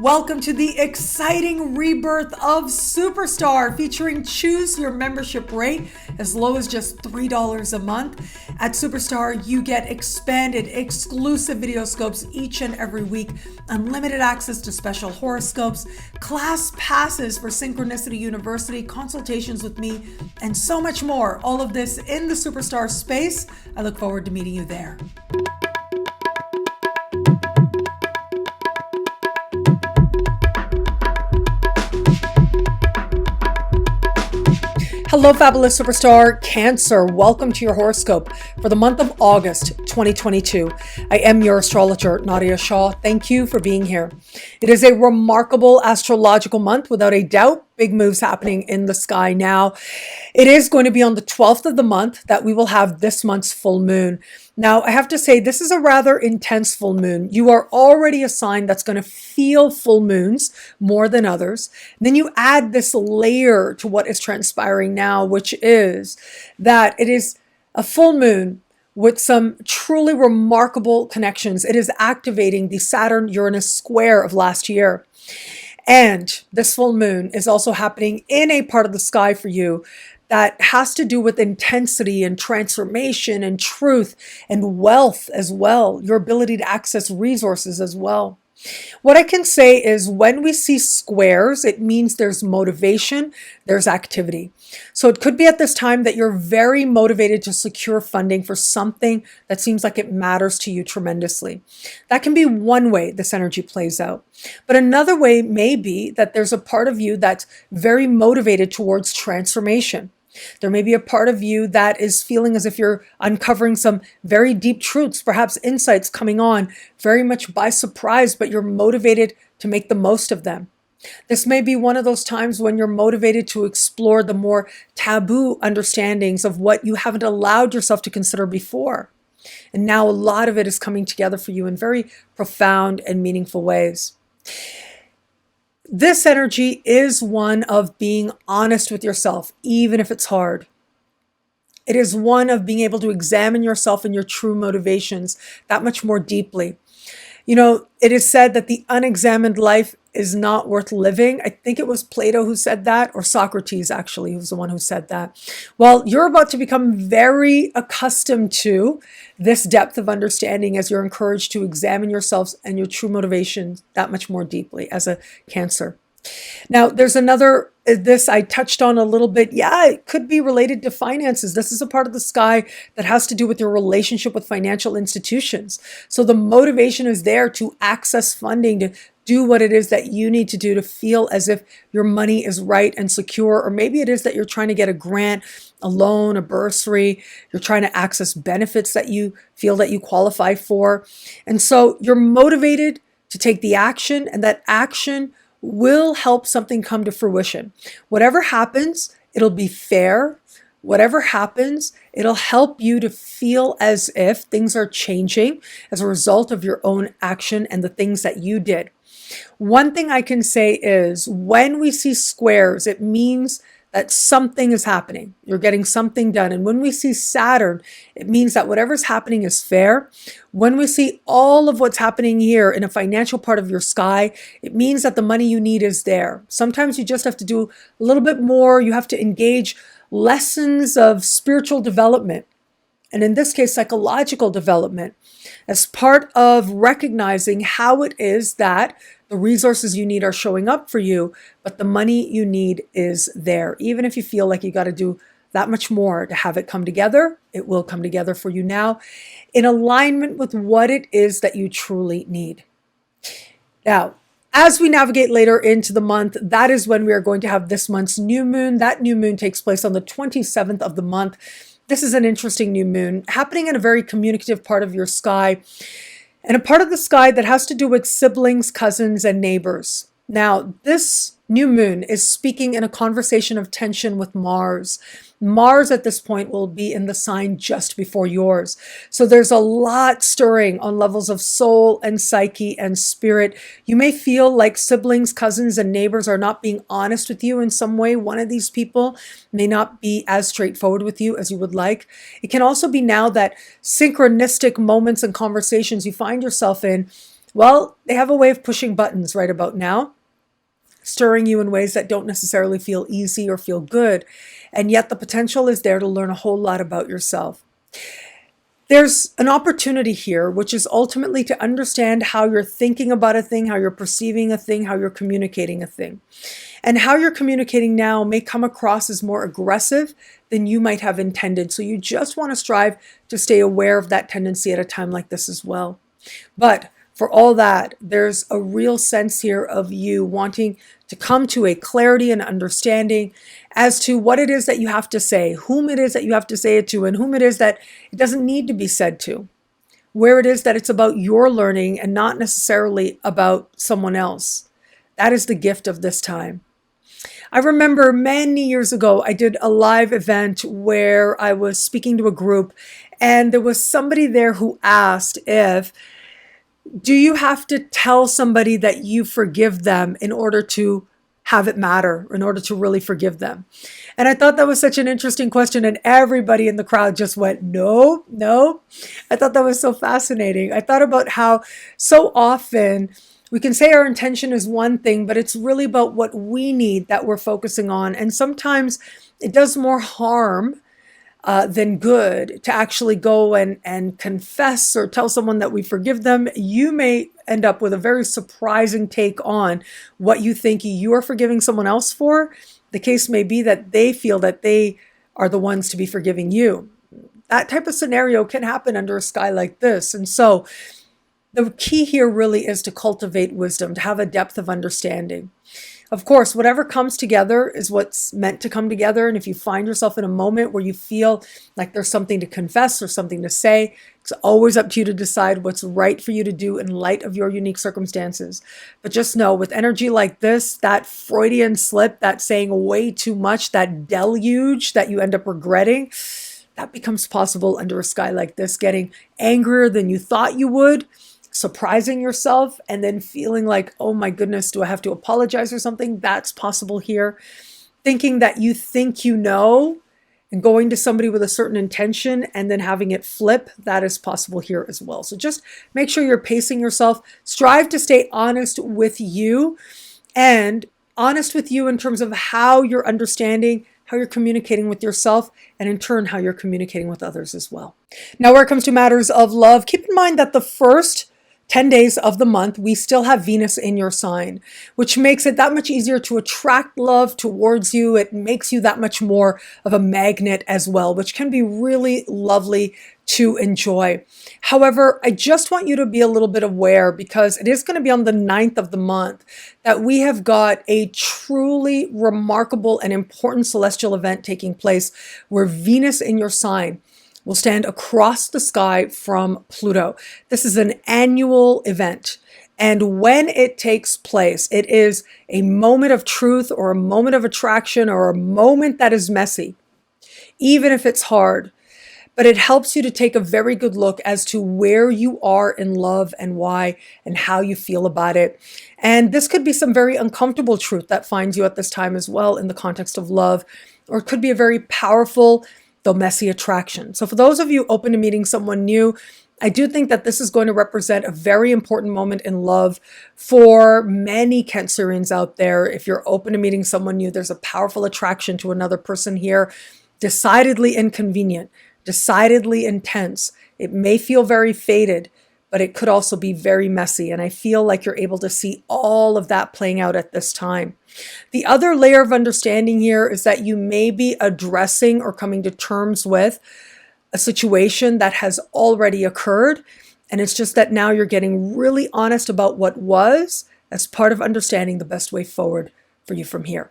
Welcome to the exciting rebirth of Superstar, featuring choose your membership rate as low as just $3 a month. At Superstar, you get expanded, exclusive video scopes each and every week, unlimited access to special horoscopes, class passes for Synchronicity University, consultations with me, and so much more. All of this in the Superstar space. I look forward to meeting you there. Hello, fabulous superstar Cancer. Welcome to your horoscope for the month of August 2022. I am your astrologer, Nadiya Shah. Thank you for being here. It is a remarkable astrological month, without a doubt. Big moves happening in the sky now. It is going to be on the 12th of the month that we will have this month's full moon. Now, I have to say, this is a rather intense full moon. You are already a sign that's going to feel full moons more than others. Then you add this layer to what is transpiring now, which is that it is a full moon with some truly remarkable connections. It is activating the Saturn-Uranus square of last year. And this full moon is also happening in a part of the sky for you that has to do with intensity and transformation and truth and wealth as well, your ability to access resources as well. What I can say is when we see squares, it means there's motivation, there's activity. So it could be at this time that you're very motivated to secure funding for something that seems like it matters to you tremendously. That can be one way this energy plays out. But another way may be that there's a part of you that's very motivated towards transformation. There may be a part of you that is feeling as if you're uncovering some very deep truths, perhaps insights coming on very much by surprise, but you're motivated to make the most of them. This may be one of those times when you're motivated to explore the more taboo understandings of what you haven't allowed yourself to consider before. And now a lot of it is coming together for you in very profound and meaningful ways. This energy is one of being honest with yourself, even if it's hard. It is one of being able to examine yourself and your true motivations that much more deeply. You know, it is said that the unexamined life is not worth living. I think it was Plato who said that, or Socrates actually, who was the one who said that. Well, you're about to become very accustomed to this depth of understanding as you're encouraged to examine yourselves and your true motivations that much more deeply as a Cancer. Now, there's another, this I touched on a little bit. Yeah, it could be related to finances. This is a part of the sky that has to do with your relationship with financial institutions. So the motivation is there to access funding, to do what it is that you need to do to feel as if your money is right and secure. Or maybe it is that you're trying to get a grant, a loan, a bursary. You're trying to access benefits that you feel that you qualify for. And so you're motivated to take the action, and that action will help something come to fruition. Whatever happens, it'll be fair. Whatever happens, it'll help you to feel as if things are changing as a result of your own action and the things that you did. One thing I can say is when we see squares, it means that something is happening. You're getting something done. And when we see Saturn, it means that whatever's happening is fair. When we see all of what's happening here in a financial part of your sky, it means that the money you need is there. Sometimes you just have to do a little bit more. You have to engage lessons of spiritual development, and in this case, psychological development, as part of recognizing how it is that the resources you need are showing up for you, but the money you need is there. Even if you feel like you got to do that much more to have it come together, it will come together for you now in alignment with what it is that you truly need. Now, as we navigate later into the month, that is when we are going to have this month's new moon. That new moon takes place on the 27th of the month. This is an interesting new moon happening in a very communicative part of your sky, and a part of the sky that has to do with siblings, cousins, and neighbors. Now, this new moon is speaking in a conversation of tension with Mars. Mars at this point will be in the sign just before yours. So there's a lot stirring on levels of soul and psyche and spirit. You may feel like siblings, cousins, and neighbors are not being honest with you in some way. One of these people may not be as straightforward with you as you would like. It can also be now that synchronistic moments and conversations you find yourself in Well, they have a way of pushing buttons right about now, stirring you in ways that don't necessarily feel easy or feel good. And yet the potential is there to learn a whole lot about yourself. There's an opportunity here, which is ultimately to understand how you're thinking about a thing, how you're perceiving a thing, how you're communicating a thing. And how you're communicating now may come across as more aggressive than you might have intended. So you just want to strive to stay aware of that tendency at a time like this as well. But for all that, there's a real sense here of you wanting to come to a clarity and understanding as to what it is that you have to say, whom it is that you have to say it to, and whom it is that it doesn't need to be said to, where it is that it's about your learning and not necessarily about someone else. That is the gift of this time. I remember many years ago, I did a live event where I was speaking to a group, and there was somebody there who asked do you have to tell somebody that you forgive them in order to have it matter, in order to really forgive them? And I thought that was such an interesting question, and everybody in the crowd just went, no, no. I thought that was so fascinating. I thought about how so often we can say our intention is one thing, but it's really about what we need that we're focusing on. And sometimes it does more harm than good to actually go and confess or tell someone that we forgive them. You may end up with a very surprising take on what you think you are forgiving someone else for. The case may be that they feel that they are the ones to be forgiving you. That type of scenario can happen under a sky like this. And so the key here really is to cultivate wisdom, to have a depth of understanding. Of course, whatever comes together is what's meant to come together. And if you find yourself in a moment where you feel like there's something to confess or something to say, it's always up to you to decide what's right for you to do in light of your unique circumstances. But just know, with energy like this, that Freudian slip, that saying way too much, that deluge that you end up regretting, that becomes possible under a sky like this, getting angrier than you thought you would, surprising yourself, and then feeling like, oh my goodness, do I have to apologize or something? That's possible here. Thinking that you think you know and going to somebody with a certain intention and then having it flip, that is possible here as well. So just make sure you're pacing yourself. Strive to stay honest with you, and honest with you in terms of how you're understanding, how you're communicating with yourself, and in turn, how you're communicating with others as well. Now, where it comes to matters of love, keep in mind that the first 10 days of the month, we still have Venus in your sign, which makes it that much easier to attract love towards you. It makes you that much more of a magnet as well, which can be really lovely to enjoy. However, I just want you to be a little bit aware, because it is going to be on the 9th of the month that we have got a truly remarkable and important celestial event taking place where Venus in your sign will stand across the sky from Pluto. This is an annual event. And when it takes place, it is a moment of truth or a moment of attraction or a moment that is messy, even if it's hard. But it helps you to take a very good look as to where you are in love and why and how you feel about it. And this could be some very uncomfortable truth that finds you at this time as well in the context of love, or it could be a very powerful, though messy, attraction. So for those of you open to meeting someone new, I do think that this is going to represent a very important moment in love for many Cancerians out there. If you're open to meeting someone new, there's a powerful attraction to another person here. Decidedly inconvenient, decidedly intense. It may feel very fated, but it could also be very messy. And I feel like you're able to see all of that playing out at this time. The other layer of understanding here is that you may be addressing or coming to terms with a situation that has already occurred. And it's just that now you're getting really honest about what was as part of understanding the best way forward for you from here.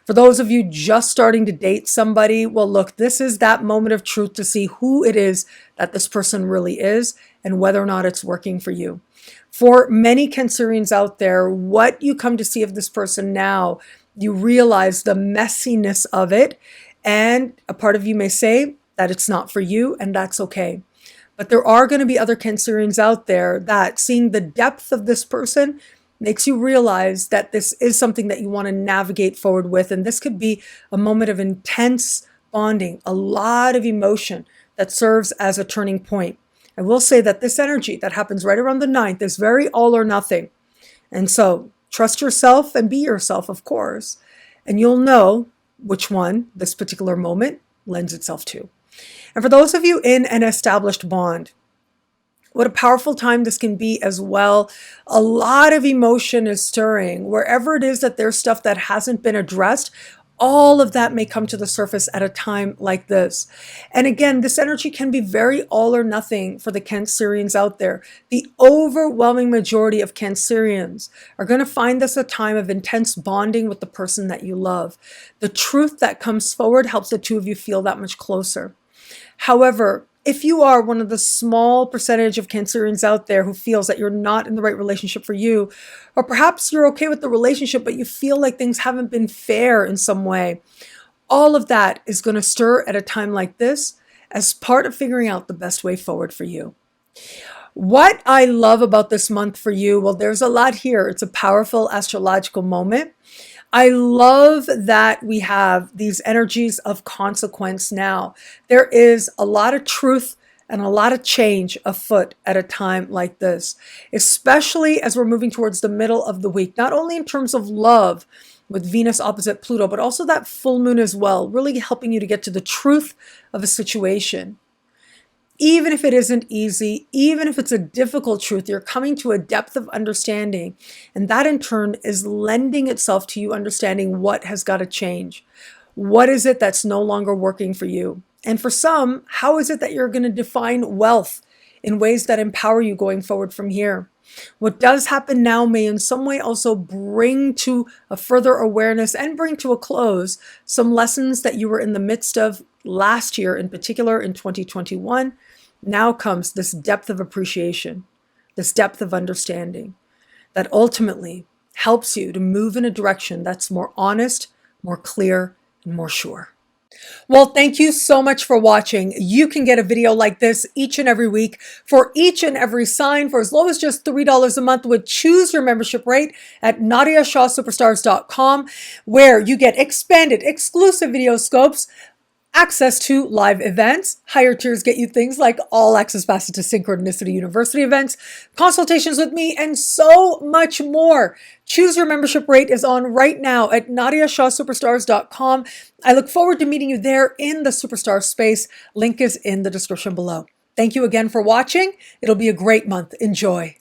For those of you just starting to date somebody, well, look, this is that moment of truth to see who it is that this person really is and whether or not it's working for you. For many Cancerians out there, what you come to see of this person now, you realize the messiness of it, and a part of you may say that it's not for you, and that's okay. But there are going to be other Cancerians out there that seeing the depth of this person makes you realize that this is something that you want to navigate forward with. And this could be a moment of intense bonding, a lot of emotion that serves as a turning point. I will say that this energy that happens right around the 9th is very all or nothing. And so trust yourself and be yourself, of course. And you'll know which one this particular moment lends itself to. And for those of you in an established bond, what a powerful time this can be as well. A lot of emotion is stirring. Wherever it is that there's stuff that hasn't been addressed, all of that may come to the surface at a time like this. And again, this energy can be very all or nothing for the Cancerians out there. The overwhelming majority of Cancerians are going to find this a time of intense bonding with the person that you love. The truth that comes forward helps the two of you feel that much closer. However, if you are one of the small percentage of Cancerians out there who feels that you're not in the right relationship for you, or perhaps you're okay with the relationship, but you feel like things haven't been fair in some way, all of that is going to stir at a time like this as part of figuring out the best way forward for you. What I love about this month for you, well, there's a lot here. It's a powerful astrological moment. I love that we have these energies of consequence now. There is a lot of truth and a lot of change afoot at a time like this, especially as we're moving towards the middle of the week, not only in terms of love with Venus opposite Pluto, but also that full moon as well, really helping you to get to the truth of a situation. Even if it isn't easy, even if it's a difficult truth, you're coming to a depth of understanding. And that in turn is lending itself to you understanding what has got to change. What is it that's no longer working for you? And for some, how is it that you're going to define wealth in ways that empower you going forward from here? What does happen now may in some way also bring to a further awareness and bring to a close some lessons that you were in the midst of last year, in particular in 2021. Now comes this depth of appreciation, this depth of understanding that ultimately helps you to move in a direction that's more honest, more clear, and more sure. Well, thank you so much for watching. You can get a video like this each and every week for each and every sign for as low as just $3 a month with Choose Your Membership Rate at NadiyaShahSuperstars.com, where you get expanded exclusive video scopes, access to live events. Higher tiers get you things like all access passes to Synchronicity University events, consultations with me, and so much more. Choose Your Membership Rate is on right now at NadiyaShahSuperstars.com. I look forward to meeting you there in the Superstar space. Link is in the description below. Thank you again for watching. It'll be a great month. Enjoy.